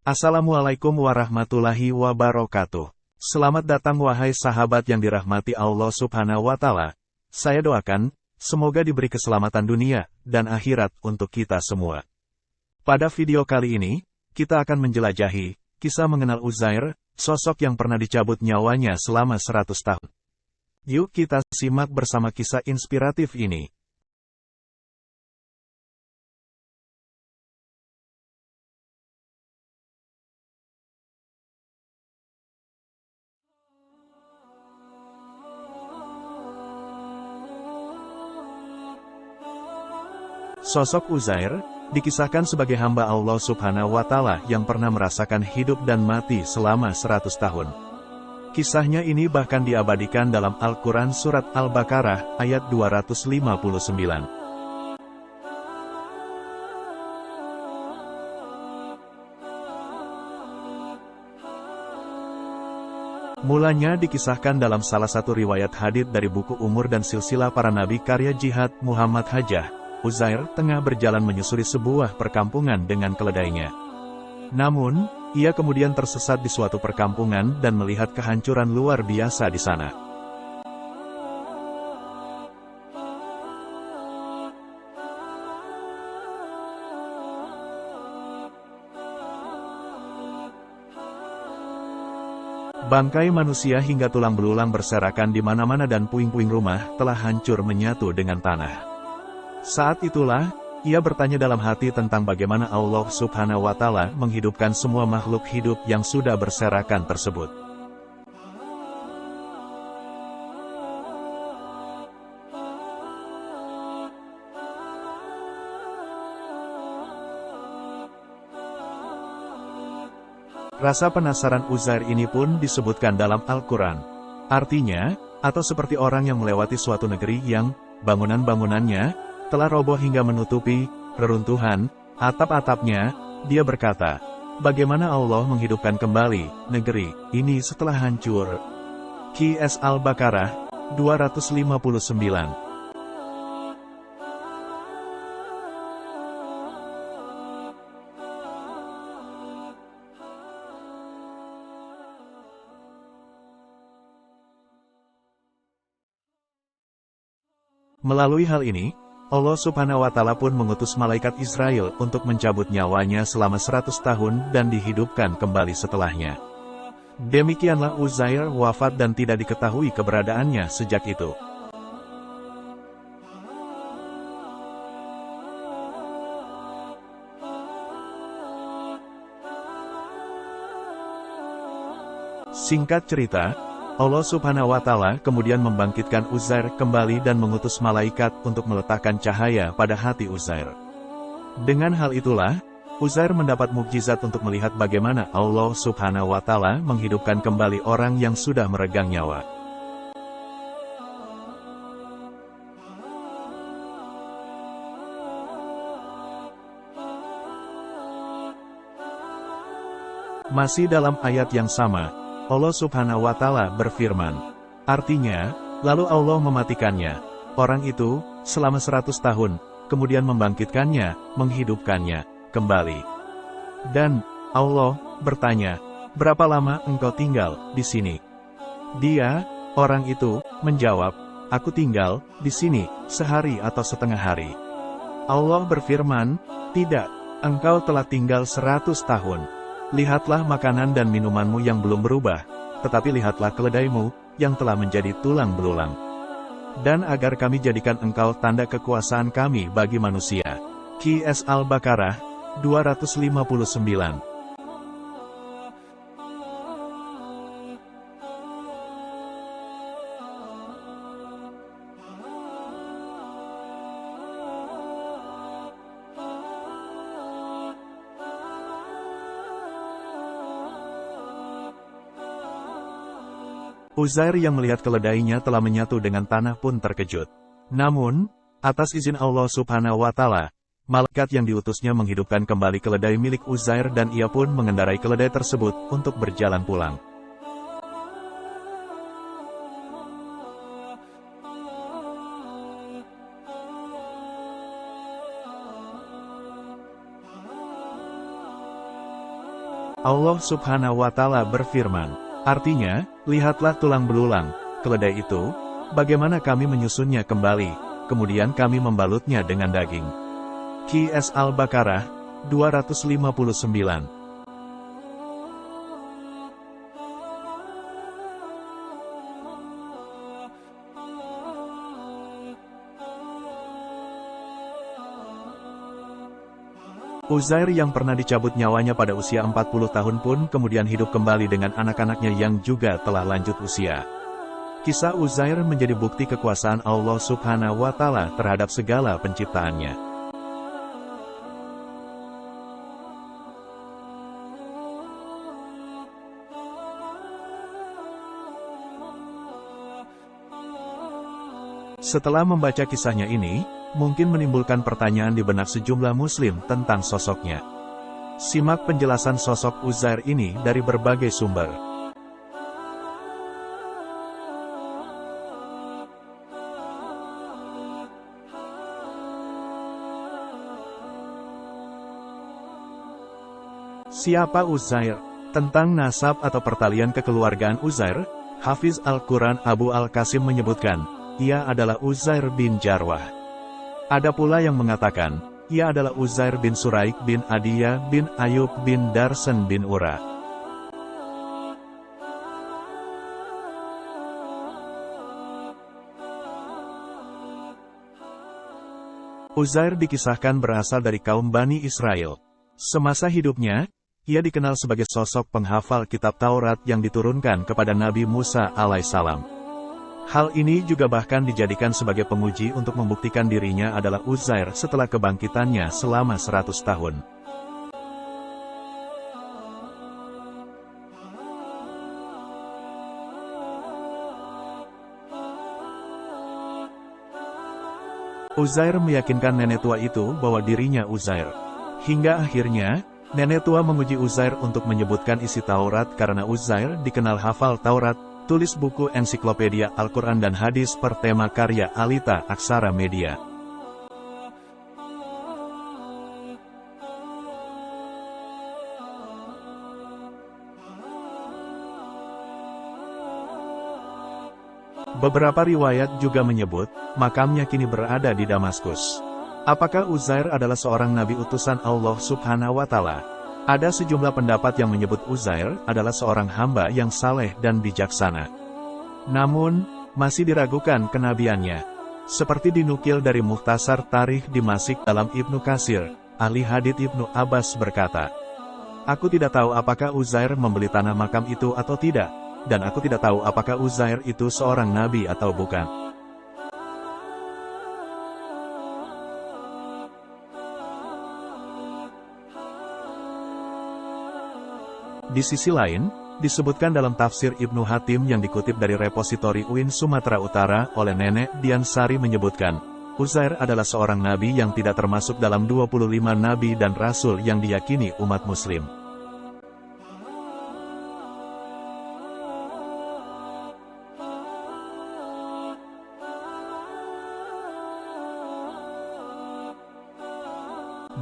Assalamualaikum warahmatullahi wabarakatuh. Selamat datang wahai sahabat yang dirahmati Allah Subhanahu wa Ta'ala. Saya doakan, semoga diberi keselamatan dunia dan akhirat untuk kita semua. Pada video kali ini, kita akan menjelajahi kisah mengenal Uzair, sosok yang pernah dicabut nyawanya selama 100 tahun. Yuk kita simak bersama kisah inspiratif ini. Sosok Uzair dikisahkan sebagai hamba Allah Subhanahu wa Ta'ala yang pernah merasakan hidup dan mati selama 100 tahun. Kisahnya ini bahkan diabadikan dalam Al-Quran Surat Al-Baqarah ayat 259. Mulanya dikisahkan dalam salah satu riwayat hadits dari buku Umur dan Silsilah Para Nabi karya Jihad Muhammad Hajjah. Uzair tengah berjalan menyusuri sebuah perkampungan dengan keledainya. Namun, ia kemudian tersesat di suatu perkampungan dan melihat kehancuran luar biasa di sana. Bangkai manusia hingga tulang belulang berserakan di mana-mana dan puing-puing rumah telah hancur menyatu dengan tanah. Saat itulah, ia bertanya dalam hati tentang bagaimana Allah Subhanahu wa Ta'ala menghidupkan semua makhluk hidup yang sudah berserakan tersebut. Rasa penasaran Uzair ini pun disebutkan dalam Al-Quran. Artinya, atau seperti orang yang melewati suatu negeri yang bangunan-bangunannya telah roboh hingga menutupi reruntuhan atap-atapnya, dia berkata, bagaimana Allah menghidupkan kembali negeri ini setelah hancur? QS Al-Baqarah 259. Melalui hal ini, Allah Subhanahu wa Ta'ala pun mengutus malaikat Israel untuk mencabut nyawanya selama 100 tahun dan dihidupkan kembali setelahnya. Demikianlah Uzair wafat dan tidak diketahui keberadaannya sejak itu. Singkat cerita, Allah Subhanahu wa Ta'ala kemudian membangkitkan Uzair kembali dan mengutus malaikat untuk meletakkan cahaya pada hati Uzair. Dengan hal itulah, Uzair mendapat mukjizat untuk melihat bagaimana Allah Subhanahu wa Ta'ala menghidupkan kembali orang yang sudah meregang nyawa. Masih dalam ayat yang sama, Allah Subhanahu wa Ta'ala berfirman. Artinya, lalu Allah mematikannya, orang itu, selama 100 tahun, kemudian membangkitkannya, menghidupkannya, kembali. Dan, Allah, bertanya, berapa lama engkau tinggal di sini? Dia, orang itu, menjawab, aku tinggal di sini, sehari atau setengah hari. Allah berfirman, tidak, engkau telah tinggal 100 tahun. Lihatlah makanan dan minumanmu yang belum berubah, tetapi lihatlah keledaimu, yang telah menjadi tulang belulang. Dan agar kami jadikan engkau tanda kekuasaan kami bagi manusia. QS Al-Baqarah 259. Uzair yang melihat keledainya telah menyatu dengan tanah pun terkejut. Namun, atas izin Allah Subhanahu wa Ta'ala, malaikat yang diutusnya menghidupkan kembali keledai milik Uzair dan ia pun mengendarai keledai tersebut untuk berjalan pulang. Allah Subhanahu wa Ta'ala berfirman, artinya, lihatlah tulang belulang, keledai itu, bagaimana kami menyusunnya kembali, kemudian kami membalutnya dengan daging. Qs Al-Baqarah 259. Uzair yang pernah dicabut nyawanya pada usia 40 tahun pun kemudian hidup kembali dengan anak-anaknya yang juga telah lanjut usia. Kisah Uzair menjadi bukti kekuasaan Allah Subhanahu wa Ta'ala terhadap segala penciptaannya. Setelah membaca kisahnya ini, mungkin menimbulkan pertanyaan di benak sejumlah muslim tentang sosoknya. Simak penjelasan sosok Uzair ini dari berbagai sumber. Siapa Uzair? Tentang nasab atau pertalian kekeluargaan Uzair, Hafiz Al-Quran Abu Al-Qasim menyebutkan, ia adalah Uzair bin Jarwah. Ada pula yang mengatakan, ia adalah Uzair bin Suraik bin Adiyah bin Ayub bin Darsan bin Ura. Uzair dikisahkan berasal dari kaum Bani Israel. Semasa hidupnya, ia dikenal sebagai sosok penghafal kitab Taurat yang diturunkan kepada Nabi Musa alaihissalam. Hal ini juga bahkan dijadikan sebagai penguji untuk membuktikan dirinya adalah Uzair setelah kebangkitannya selama 100 tahun. Uzair meyakinkan nenek tua itu bahwa dirinya Uzair. Hingga akhirnya, nenek tua menguji Uzair untuk menyebutkan isi Taurat karena Uzair dikenal hafal Taurat. Tulis buku ensiklopedia Al-Quran dan Hadis per tema karya Alita Aksara Media. Beberapa riwayat juga menyebut, makamnya kini berada di Damaskus. Apakah Uzair adalah seorang nabi utusan Allah Subhanahu wa Ta'ala? Ada sejumlah pendapat yang menyebut Uzair adalah seorang hamba yang saleh dan bijaksana. Namun, masih diragukan kenabiannya. Seperti dinukil dari Mukhtasar Tarikh Dimasik dalam Ibnu Katsir, ahli hadits Ibnu Abbas berkata, aku tidak tahu apakah Uzair membeli tanah makam itu atau tidak, dan aku tidak tahu apakah Uzair itu seorang nabi atau bukan. Di sisi lain, disebutkan dalam tafsir Ibnu Hatim yang dikutip dari repositori UIN Sumatera Utara oleh Nenek Dian Sari menyebutkan, Uzair adalah seorang nabi yang tidak termasuk dalam 25 nabi dan rasul yang diyakini umat muslim.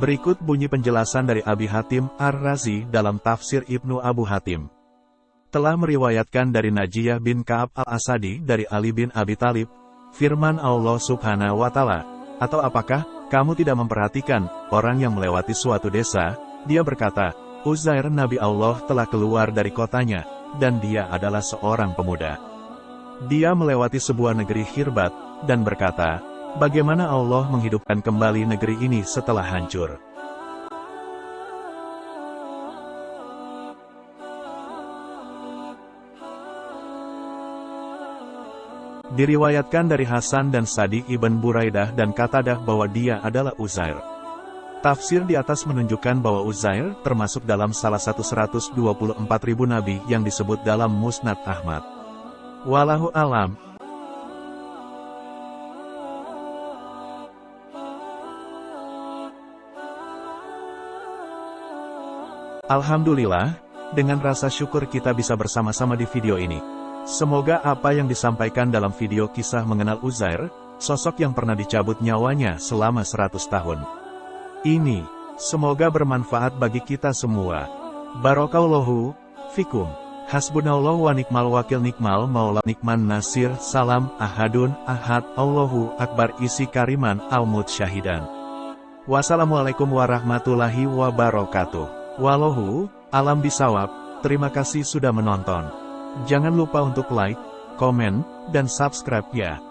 Berikut bunyi penjelasan dari Abi Hatim Ar-Razi dalam tafsir Ibnu Abu Hatim. Telah meriwayatkan dari Najiyah bin Ka'ab Al-Asadi dari Ali bin Abi Thalib, firman Allah Subhanahu wa Ta'ala, atau apakah kamu tidak memperhatikan orang yang melewati suatu desa, dia berkata, Uzair Nabi Allah telah keluar dari kotanya, dan dia adalah seorang pemuda. Dia melewati sebuah negeri Khirbat, dan berkata, bagaimana Allah menghidupkan kembali negeri ini setelah hancur? Diriwayatkan dari Hasan dan Sadiq ibn Buraidah dan Qatadah bahwa dia adalah Uzair. Tafsir di atas menunjukkan bahwa Uzair termasuk dalam salah satu 124.000 nabi yang disebut dalam Musnad Ahmad. Wallahu a'lam. Alhamdulillah, dengan rasa syukur kita bisa bersama-sama di video ini. Semoga apa yang disampaikan dalam video kisah mengenal Uzair, sosok yang pernah dicabut nyawanya selama 100 tahun ini, semoga bermanfaat bagi kita semua. Barakallahu fikum. Hasbunallahu wa ni'mal wakil, nikmal maula nikman nasir. Salam ahadun ahad, Allahu akbar. Isi kariman almut syahidan. Wassalamualaikum warahmatullahi wabarakatuh. Wallahu alam bisawab. Terima kasih sudah menonton. Jangan lupa untuk like, komen, dan subscribe ya.